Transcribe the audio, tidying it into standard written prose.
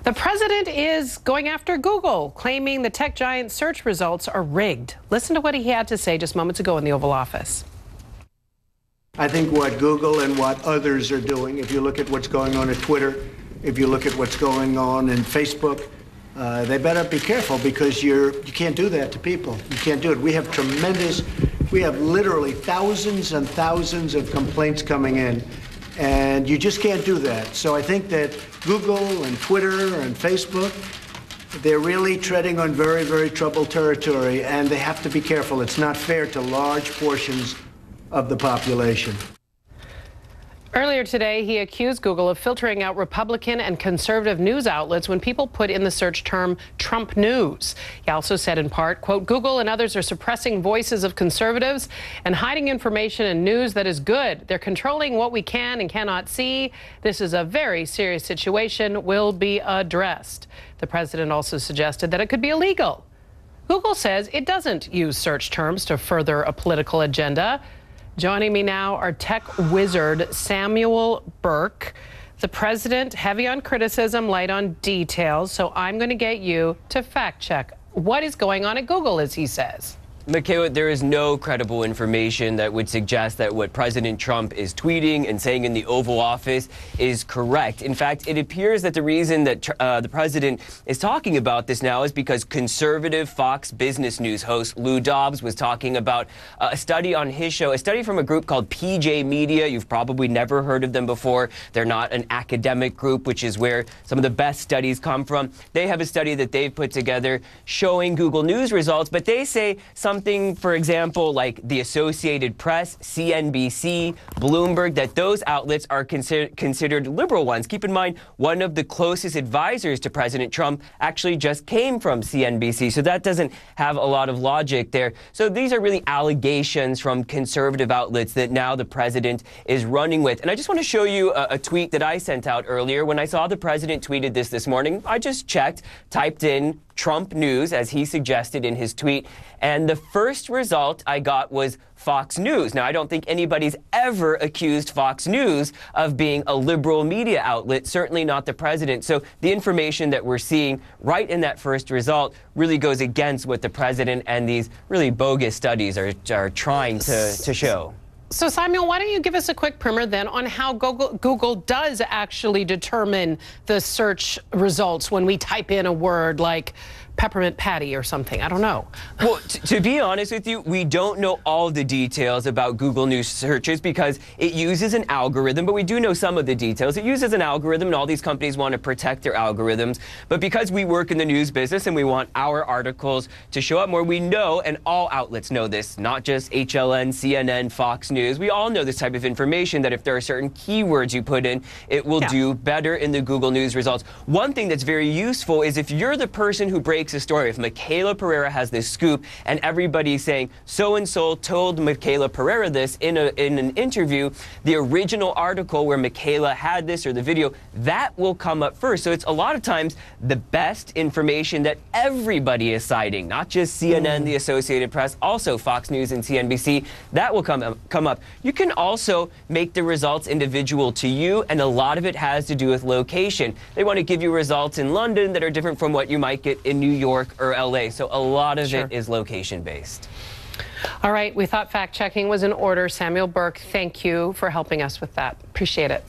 The president is going after Google, claiming the tech giant search results are rigged. Listen to what he had to say just moments ago in the Oval Office. I think what Google and what others are doing, if you look at what's going on at Twitter, if you look at what's going on in Facebook, they better be careful, because you can't do that to people. You can't do it. We have literally thousands and thousands of complaints coming in, and you just can't do that. So I think that Google and Twitter and Facebook, they're really treading on very, very troubled territory, and they have to be careful. It's not fair to large portions of the population. Earlier today, he accused Google of filtering out Republican and conservative news outlets when people put in the search term Trump news. He also said in part, quote, Google and others are suppressing voices of conservatives and hiding information and news that is good. They're controlling what we can and cannot see. This is a very serious situation, will be addressed. The president also suggested that it could be illegal. Google says it doesn't use search terms to further a political agenda. Joining me now are tech wizard Samuel Burke. The president, heavy on criticism, light on details. So I'm going to get you to fact check what is going on at Google, as he says. Michaela, there is no credible information that would suggest that what President Trump is tweeting and saying in the Oval Office is correct. In fact, it appears that the reason that the president is talking about this now is because conservative Fox Business News host Lou Dobbs was talking about a study on his show, a study from a group called PJ Media. You've probably never heard of them before. They're not an academic group, which is where some of the best studies come from. They have a study that they've put together showing Google News results, but they say something, for example, like the Associated Press, CNBC, Bloomberg, that those outlets are considered liberal ones. Keep in mind, one of the closest advisors to President Trump actually just came from CNBC, so that doesn't have a lot of logic there. So these are really allegations from conservative outlets that now the president is running with. And I just want to show you a tweet that I sent out earlier. When I saw the president tweeted this morning, I just checked, typed in Trump News, as he suggested in his tweet, and the first result I got was Fox News. Now, I don't think anybody's ever accused Fox News of being a liberal media outlet, certainly not the president. So the information that we're seeing right in that first result really goes against what the president and these really bogus studies are trying to show. So, Samuel, why don't you give us a quick primer then on how Google does actually determine the search results when we type in a word like peppermint patty or something? I don't know. Well, to be honest with you, we don't know all the details about Google News searches because it uses an algorithm, but we do know some of the details. It uses an algorithm, and all these companies want to protect their algorithms. But because we work in the news business and we want our articles to show up more, we know, and all outlets know this, not just HLN, CNN, Fox News. We all know this type of information, that if there are certain keywords you put in, it will do better in the Google News results. One thing that's very useful is if you're the person who breaks a story. If Michaela Pereira has this scoop and everybody's saying so-and-so told Michaela Pereira this in an interview, the original article where Michaela had this or the video, that will come up first. So it's a lot of times the best information that everybody is citing, not just CNN, the Associated Press, also Fox News and CNBC, that will come up. You can also make the results individual to you, and a lot of it has to do with location. They want to give you results in London that are different from what you might get in New York or LA. So a lot of it is location based. All right. We thought fact checking was in order. Samuel Burke, thank you for helping us with that. Appreciate it.